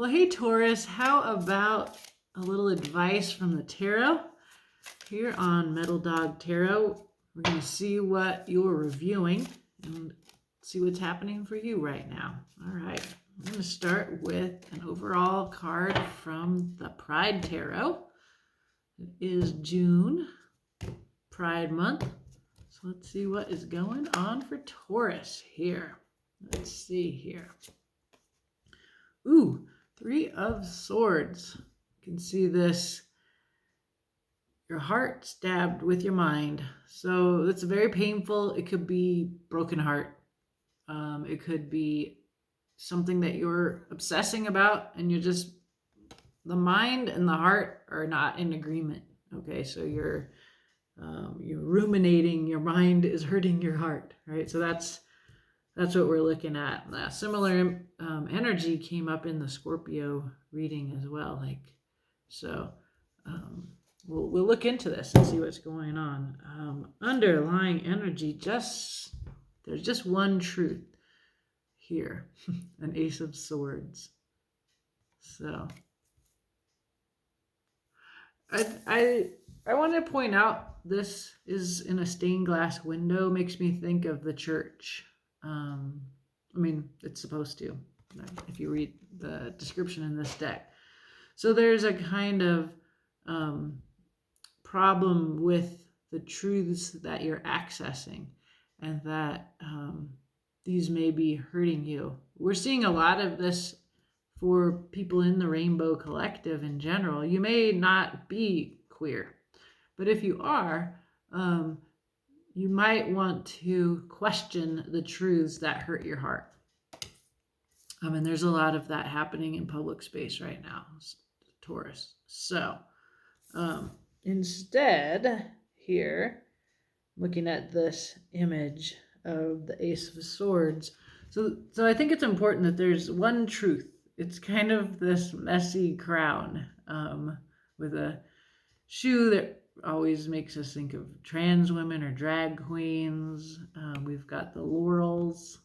Well, hey Taurus, how about a little advice from the tarot? Here on Metal Dog Tarot, we're going to see what you're reviewing and see what's happening for you right now. All right, I'm going to start with an overall card from the Pride Tarot. It is June, Pride Month. So let's see what is going on for Taurus here. Let's see here. Ooh, Three of Swords. You can see this, your heart stabbed with your mind. So it's very painful. It could be broken heart. It could be something that you're obsessing about and you're just, the mind and the heart are not in agreement. Okay, so you're ruminating, your mind is hurting your heart, right? So that's what we're looking at. Similar energy came up in the Scorpio reading as well. We'll look into this and see what's going on. Underlying energy, there's just one truth here, an Ace of Swords. So I want to point out this is in a stained glass window. Makes me think of the church. It's supposed to, if you read the description in this deck. So there's a kind of problem with the truths that you're accessing, and that these may be hurting you. We're seeing a lot of this for people in the Rainbow Collective in general. You may not be queer, but if you are, you might want to question the truths that hurt your heart. And there's a lot of that happening in public space right now, Taurus. So instead here, looking at this image of the Ace of Swords, so I think it's important that there's one truth. It's kind of this messy crown with a shoe that always makes us think of trans women or drag queens. We've got the laurels.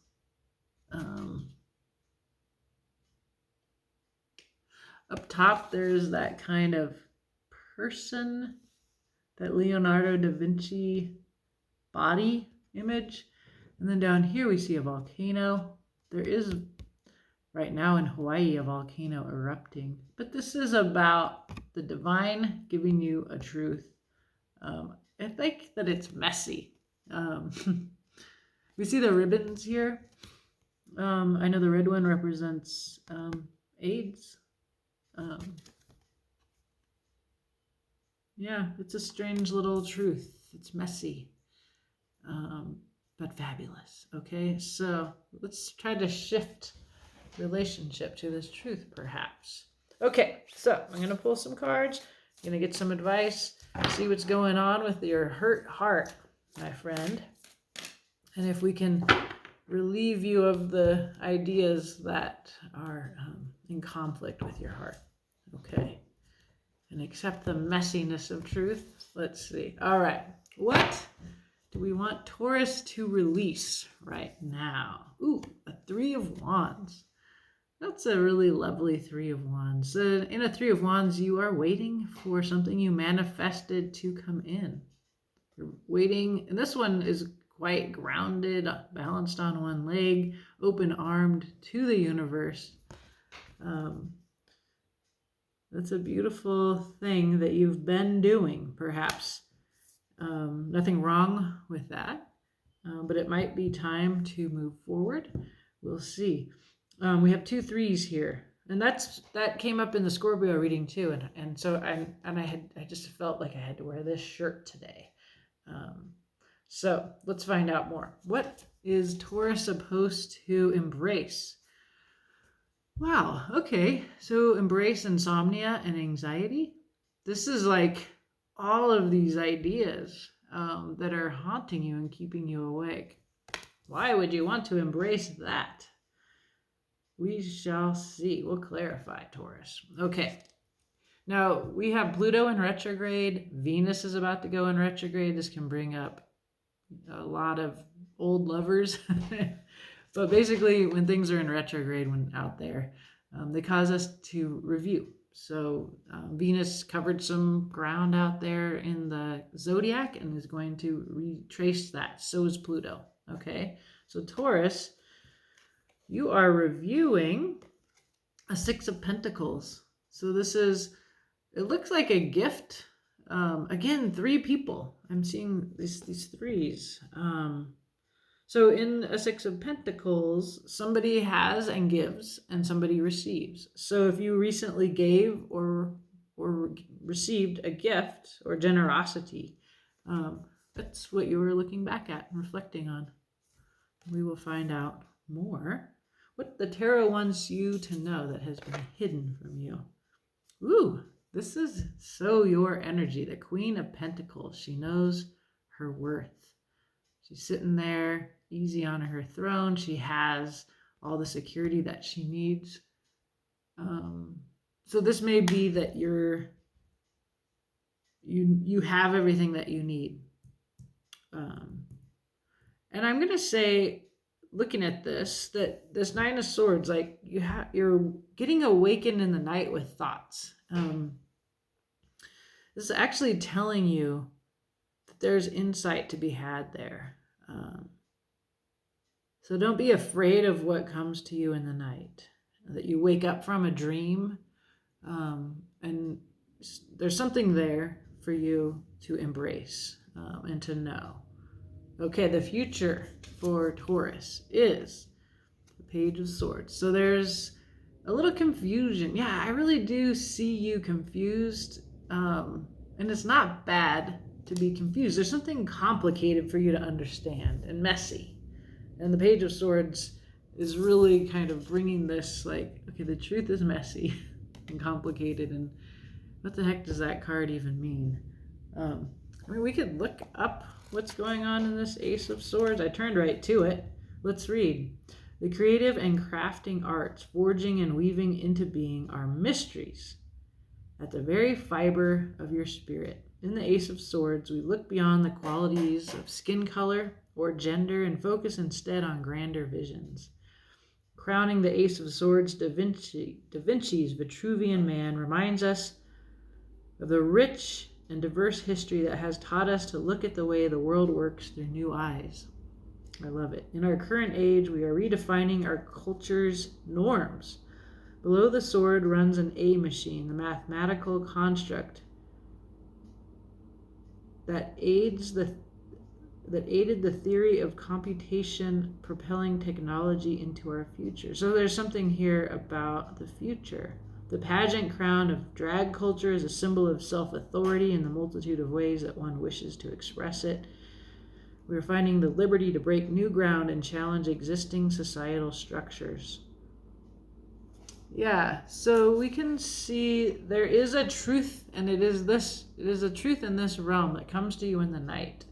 Up top, there's that kind of person, that Leonardo da Vinci body image. And then down here, we see a volcano. There is, right now in Hawaii, a volcano erupting. But this is about the divine giving you a truth. I think that it's messy. We see the ribbons here. I know the red one represents AIDS. Yeah, it's a strange little truth. It's messy, but fabulous. Okay, so let's try to shift relationship to this truth, perhaps. Okay, so I'm going to pull some cards. I'm going to get some advice, see what's going on with your hurt heart, my friend. And if we can relieve you of the ideas that are in conflict with your heart. Okay. And accept the messiness of truth. Let's see. All right. What do we want Taurus to release right now? Ooh, a Three of Wands. That's a really lovely Three of Wands. In a Three of Wands, you are waiting for something you manifested to come in. You're waiting, and this one is quite grounded, balanced on one leg, open-armed to the universe. That's a beautiful thing that you've been doing, perhaps. Nothing wrong with that, but it might be time to move forward. We'll see. We have 2 threes here, and that came up in the Scorpio reading too, and so I just felt like I had to wear this shirt today. So let's find out more. What is Taurus supposed to embrace? Wow, okay. So embrace insomnia and anxiety. This is like all of these ideas that are haunting you and keeping you awake. Why would you want to embrace that? We shall see. We'll clarify, Taurus. Okay. Now, we have Pluto in retrograde. Venus is about to go in retrograde. This can bring up a lot of old lovers. But basically, when things are in retrograde, when out there, They cause us to review. So Venus covered some ground out there in the zodiac and is going to retrace that. So is Pluto. Okay, so Taurus, you are reviewing a Six of Pentacles. So this is, it looks like a gift. Again, 3 people. I'm seeing these threes. So in a Six of Pentacles, somebody has and gives, and somebody receives. So if you recently gave or received a gift or generosity, that's what you were looking back at and reflecting on. We will find out more what the tarot wants you to know that has been hidden from you. Ooh, this is so your energy. The Queen of Pentacles. She knows her worth. She's sitting there easy on her throne. She has all the security that she needs. So this may be that you have everything that you need. And I'm going to say, looking at this, that this Nine of Swords, like you're getting awakened in the night with thoughts. This is actually telling you that there's insight to be had there. So don't be afraid of what comes to you in the night, that you wake up from a dream, and there's something there for you to embrace and to know. Okay, the future for Taurus is the Page of Swords. So there's a little confusion. Yeah, I really do see you confused, and it's not bad to be confused. There's something complicated for you to understand and messy. And the Page of Swords is really kind of bringing this, like, okay, the truth is messy and complicated, and what the heck does that card even mean? I mean, we could look up what's going on in this Ace of Swords. I turned right to it. Let's read. The creative and crafting arts, forging and weaving into being, are mysteries at the very fiber of your spirit. In the Ace of Swords, we look beyond the qualities of skin color or gender and focus instead on grander visions. Crowning the Ace of Swords, Da Vinci's Vitruvian Man reminds us of the rich and diverse history that has taught us to look at the way the world works through new eyes. I love it. In our current age, we are redefining our culture's norms. Below the sword runs an A machine, the mathematical construct that aided the theory of computation, propelling technology into our future. So there's something here about the future. The pageant crown of drag culture is a symbol of self-authority in the multitude of ways that one wishes to express it. We are finding the liberty to break new ground and challenge existing societal structures. Yeah, so we can see there is a truth, and it is a truth in this realm that comes to you in the night.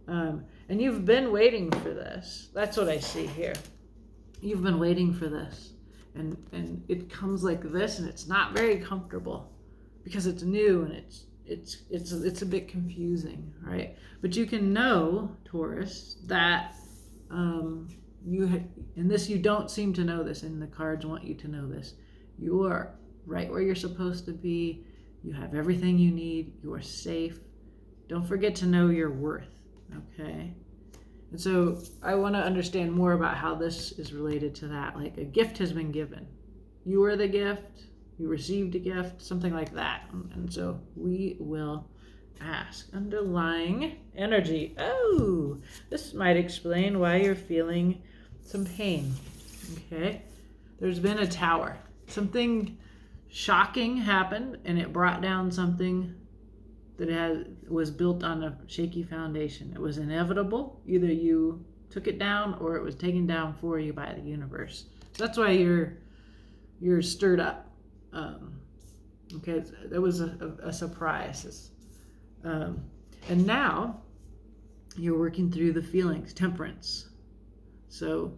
And you've been waiting for this. That's what I see here. You've been waiting for this. And it comes like this, and it's not very comfortable because it's new and it's a bit confusing, right? But you can know, Taurus, that you don't seem to know this, and the cards want you to know this. You are right where you're supposed to be. You have everything you need. You are safe. Don't forget to know your worth, okay? And so I want to understand more about how this is related to that. Like, a gift has been given. You are the gift. You received a gift, something like that. And so we will ask. Underlying energy. Oh, this might explain why you're feeling some pain. Okay. There's been a tower. Something shocking happened, and it brought down something that was built on a shaky foundation. It was inevitable. Either you took it down or it was taken down for you by the universe. So that's why you're stirred up. Okay, that was a surprise. And now you're working through the feelings, temperance. So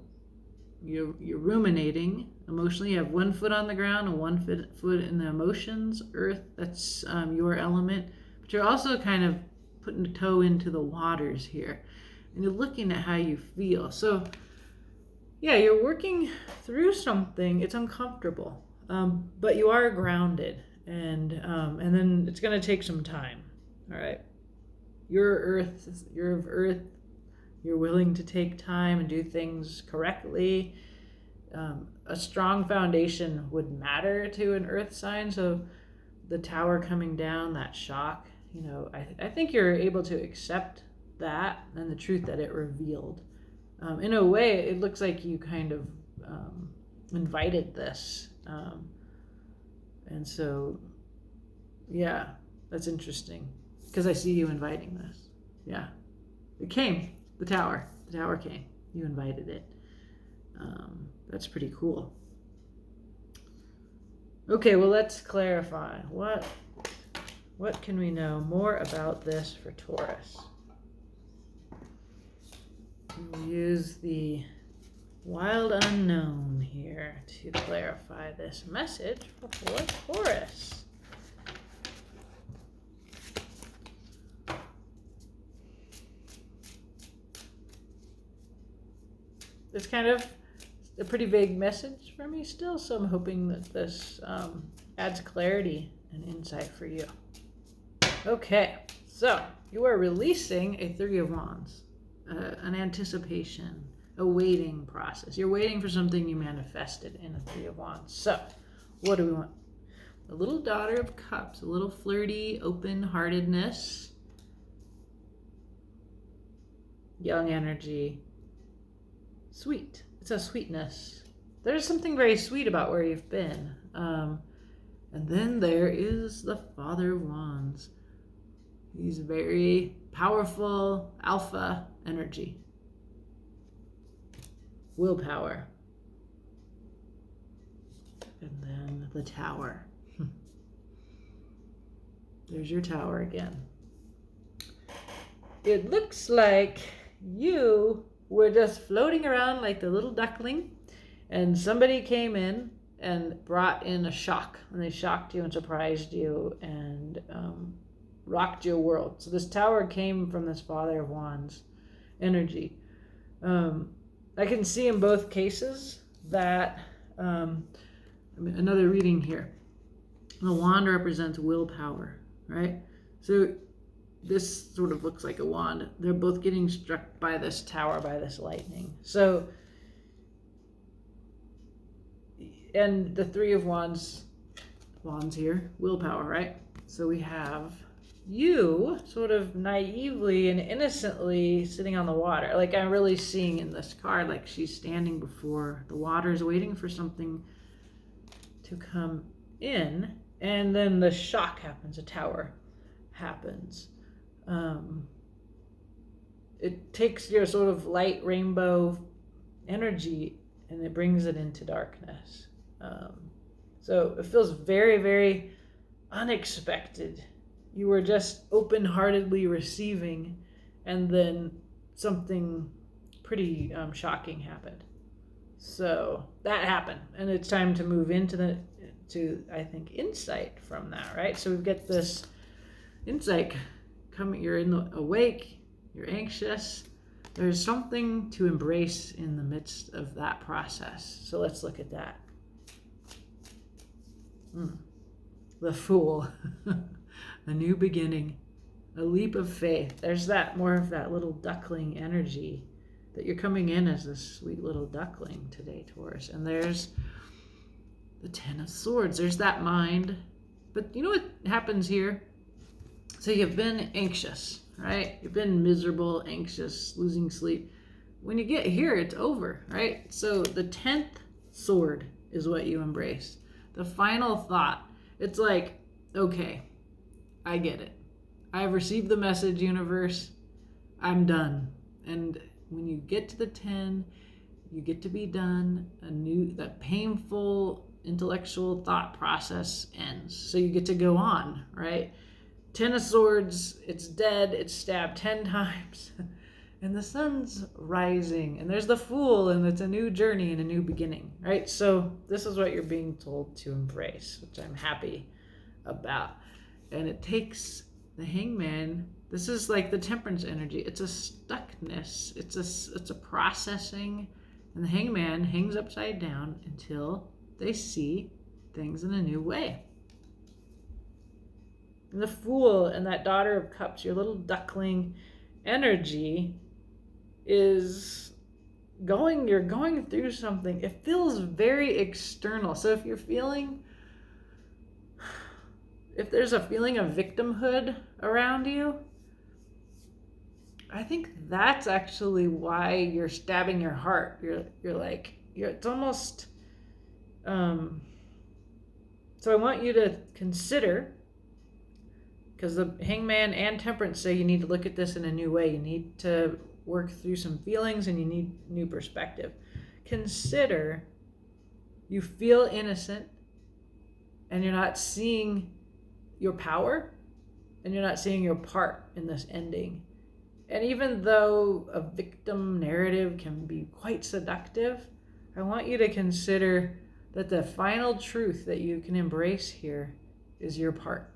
you're ruminating emotionally. You have 1 foot on the ground and 1 foot in the emotions, earth. That's your element. But you're also kind of putting a toe into the waters here, and you're looking at how you feel. So yeah, you're working through something. It's uncomfortable. But you are grounded, and then it's going to take some time. All right, you're of Earth. You're willing to take time and do things correctly. A strong foundation would matter to an Earth sign. So the tower coming down, that shock, I think you're able to accept that and the truth that it revealed. In a way, it looks like you kind of invited this. And so, yeah, that's interesting because I see you inviting this. Yeah, it came. The tower came. You invited it. That's pretty cool. Okay, well, let's clarify. What can we know more about this for Taurus? We'll use the wild unknown here to clarify this message for Taurus. It's kind of a pretty vague message for me still, so I'm hoping that this adds clarity and insight for you. Okay, so you are releasing a Three of Wands, an anticipation, a waiting process. You're waiting for something you manifested in a Three of Wands. So what do we want? A little Daughter of Cups, a little flirty, open-heartedness, young energy, sweet. It's a sweetness. There's something very sweet about where you've been. And then there is the Father of Wands. He's very powerful, alpha energy. Willpower. And then the Tower. There's your Tower again. It looks like you were just floating around like the little duckling, and somebody came in and brought in a shock, and they shocked you and surprised you and rocked your world. So this Tower came from this Father of Wands energy. I can see in both cases that another reading here. The wand represents willpower, right? So this sort of looks like a wand. They're both getting struck by this tower, by this lightning. So, and the Three of Wands here, willpower, right? So we have you sort of naively and innocently sitting on the water. Like I'm really seeing in this card, like she's standing before the waters waiting for something to come in. And then the shock happens, a tower happens. It takes your sort of light rainbow energy and it brings it into darkness. So it feels very, very unexpected. You were just open-heartedly receiving, and then something pretty shocking happened. So that happened, and it's time to move into I think, insight from that, right? So we've got this insight coming. You're awake, you're anxious. There's something to embrace in the midst of that process. So let's look at that. The Fool. A new beginning, a leap of faith. There's that more of that little duckling energy that you're coming in as this sweet little duckling today, Taurus. And there's the Ten of Swords. There's that mind. But you know what happens here? So you've been anxious, right? You've been miserable, anxious, losing sleep. When you get here, it's over, right? So the 10th sword is what you embrace. The final thought. It's like, okay, I get it. I have received the message, universe. I'm done. And when you get to the 10, you get to be done. That painful intellectual thought process ends. So you get to go on, right? 10 of Swords, it's dead, it's stabbed 10 times. And the sun's rising. And there's the Fool, and it's a new journey and a new beginning, right? So this is what you're being told to embrace, which I'm happy about. And it takes the Hangman. This is like the Temperance energy. It's a stuckness. It's a processing. And the Hangman hangs upside down until they see things in a new way. And the Fool and that Daughter of Cups, your little duckling energy is you're going through something. It feels very external. So if there's a feeling of victimhood around you, I think that's actually why you're stabbing your heart. It's almost, so I want you to consider, because the Hangman and Temperance say you need to look at this in a new way. You need to work through some feelings and you need new perspective. Consider you feel innocent and you're not seeing your power and you're not seeing your part in this ending. And even though a victim narrative can be quite seductive, I want you to consider that the final truth that you can embrace here is your part.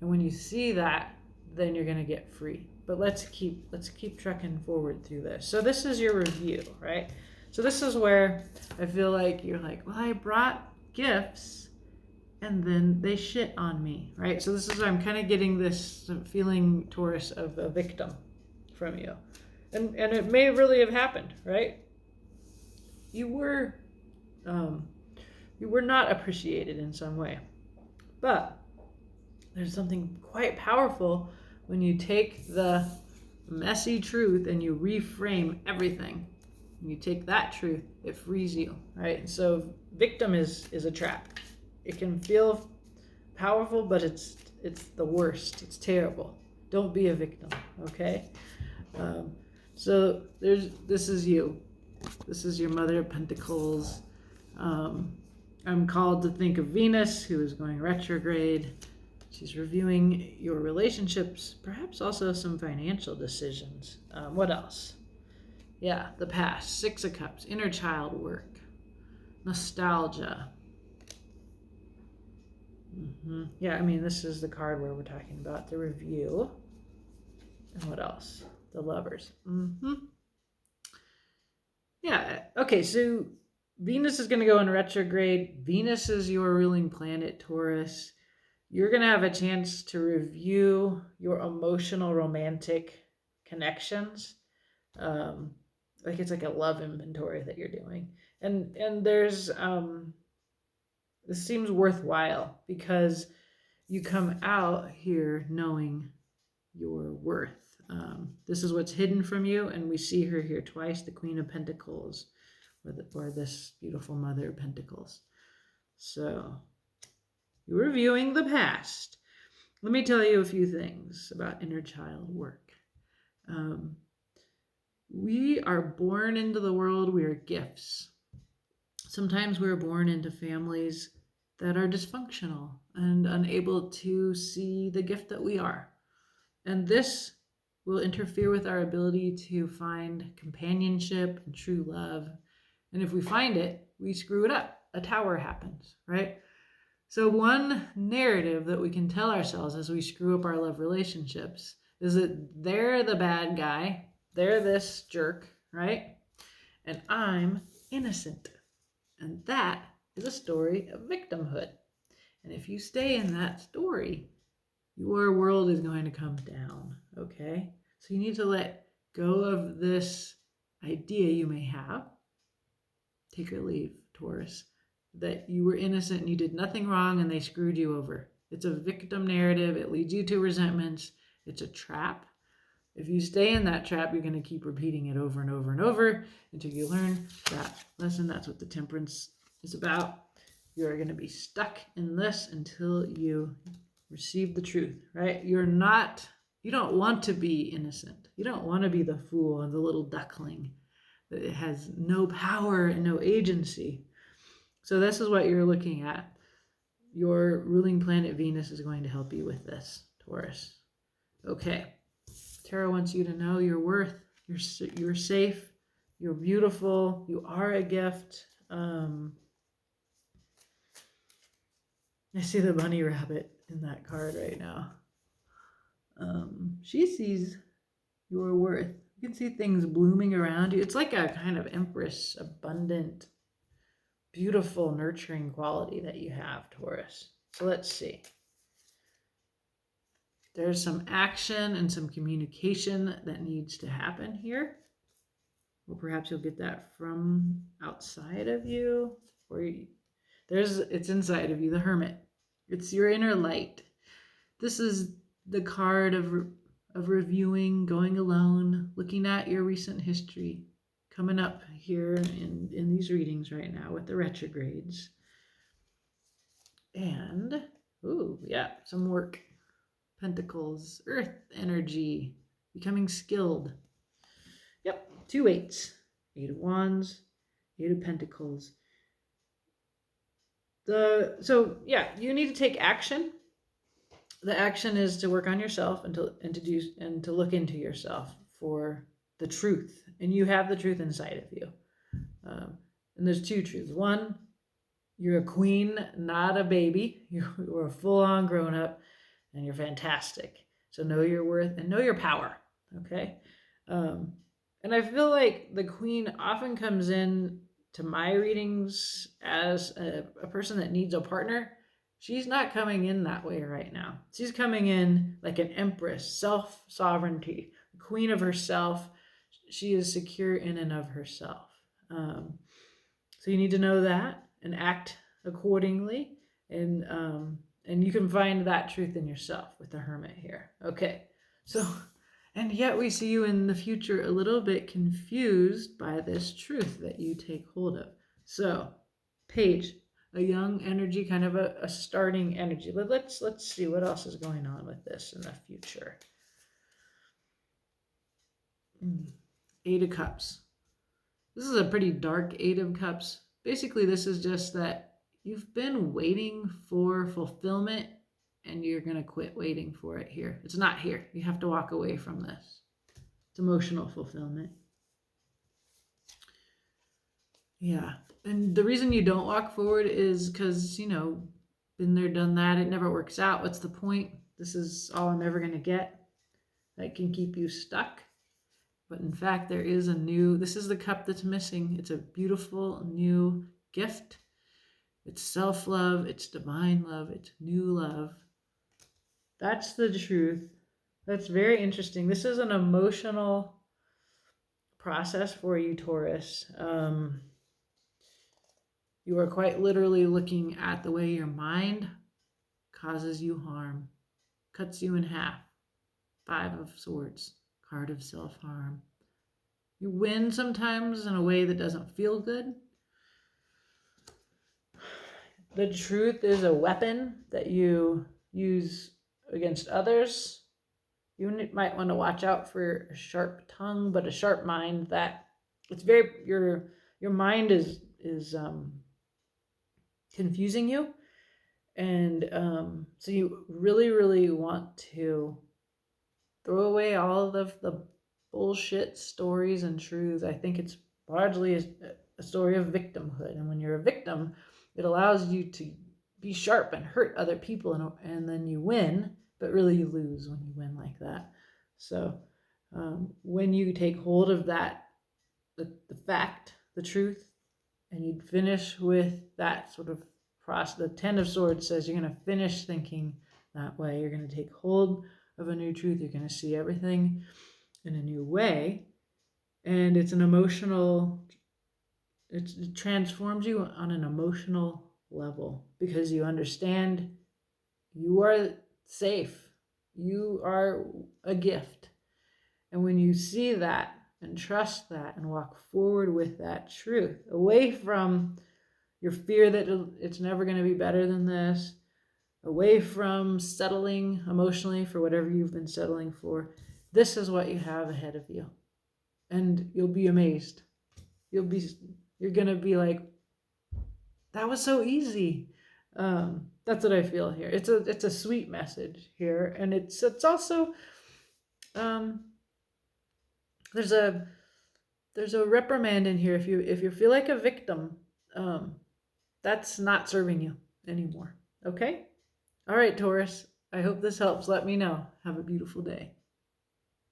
And when you see that, then you're going to get free. But let's keep trucking forward through this. So this is your review, right? So this is where I feel like you're like, well, I brought gifts and then they shit on me, right? So this is, I'm kind of getting this feeling, Taurus, of a victim from you. And it may really have happened, right? You were not appreciated in some way. But there's something quite powerful when you take the messy truth and you reframe everything. When you take that truth, it frees you, right? And so victim is a trap. It can feel powerful, but it's the worst. It's terrible. Don't be a victim, okay? So this is you. This is your Mother of Pentacles. I'm called to think of Venus, who is going retrograde. She's reviewing your relationships, perhaps also some financial decisions. What else? Yeah, the past. 6 of Cups, inner child work, nostalgia. Yeah, I mean, this is the card where we're talking about the review. And what else? The Lovers. Yeah, okay, so Venus is going to go in retrograde. Venus is your ruling planet, Taurus. You're going to have a chance to review your emotional romantic connections. It's like a love inventory that you're doing. And there's, this seems worthwhile because you come out here knowing your worth. This is what's hidden from you, and we see her here twice, the Queen of Pentacles, or this beautiful Mother of Pentacles. So you're reviewing the past. Let me tell you a few things about inner child work. We are born into the world. We are gifts. Sometimes we're born into families that are dysfunctional and unable to see the gift that we are. And this will interfere with our ability to find companionship and true love. And if we find it, we screw it up. A tower happens, right? So one narrative that we can tell ourselves as we screw up our love relationships is that they're the bad guy, they're this jerk, right? And I'm innocent. And that is a story of victimhood. And if you stay in that story, your world is going to come down, okay? So you need to let go of this idea you may have. Take or leave, Taurus, that you were innocent and you did nothing wrong and they screwed you over. It's a victim narrative. It leads you to resentments. It's a trap. If you stay in that trap, you're going to keep repeating it over and over and over until you learn that lesson. That's what the Temperance is about. You're going to be stuck in this until you receive the truth, right? You don't want to be innocent. You don't want to be the fool and the little duckling that has no power and no agency. So this is what you're looking at. Your ruling planet Venus is going to help you with this, Taurus. Okay. Tarot wants you to know your worth. You're safe. You're beautiful. You are a gift. I see the bunny rabbit in that card right now. She sees your worth. You can see things blooming around you. It's like a kind of empress, abundant beautiful, nurturing quality that you have, Taurus. So let's see. There's some action and some communication that needs to happen here. Or perhaps you'll get that from outside of you, or it's inside of you, the Hermit. It's your inner light. This is the card of reviewing, going alone, looking at your recent history, coming up here in these readings right now with the retrogrades. And, ooh, yeah, some work. Pentacles, earth energy, becoming skilled. Yep, 2 8s. 8 of Wands, 8 of Pentacles. So yeah, you need to take action. The action is to work on yourself and to look into yourself for the truth. And you have the truth inside of you. And there's 2 truths. One, you're a queen, not a baby. You're a full-on grown-up, and you're fantastic. So know your worth and know your power. Okay. And I feel like the queen often comes in to my readings as a person that needs a partner. She's not coming in that way right now. She's coming in like an empress, self-sovereignty, queen of herself. She is secure in and of herself. So you need to know that and act accordingly. And you can find that truth in yourself with the Hermit here. Okay, so, and yet we see you in the future a little bit confused by this truth that you take hold of. So, Page, a young energy, kind of a starting energy. Let's see what else is going on with this in the future. 8 of Cups. This is a pretty dark 8 of Cups. Basically, this is just that you've been waiting for fulfillment and you're going to quit waiting for it here. It's not here. You have to walk away from this. It's emotional fulfillment. Yeah. And the reason you don't walk forward is because, been there, done that. It never works out. What's the point? This is all I'm ever going to get. That can keep you stuck. But in fact, this is the cup that's missing. It's a beautiful new gift. It's self-love, it's divine love, it's new love. That's the truth. That's very interesting. This is an emotional process for you, Taurus. You are quite literally looking at the way your mind causes you harm, cuts you in half. 5 of Swords, card of self-harm. You win sometimes in a way that doesn't feel good. The truth is a weapon that you use against others. You might want to watch out for a sharp tongue, but a sharp mind. That it's very your mind is confusing you, and so you really want to throw away all of the bullshit stories and truths. I think it's largely a story of victimhood, and when you're a victim, it allows you to be sharp and hurt other people, and then you win, but really you lose when you win like that. So when you take hold of that, the fact, the truth, and you finish with that sort of process, the 10 of Swords says you're going to finish thinking that way. You're going to take hold of a new truth. You're going to see everything in a new way. And it's an emotional, it transforms you on an emotional level because you understand you are safe. You are a gift. And when you see that and trust that and walk forward with that truth, away from your fear that it's never going to be better than this, away from settling emotionally for whatever you've been settling for, this is what you have ahead of you. And you'll be amazed. You're going to be like, that was so easy. That's what I feel here. It's a sweet message here, and it's also there's a reprimand in here. If you feel like a victim, that's not serving you anymore. Okay? All right, Taurus. I hope this helps. Let me know. Have a beautiful day.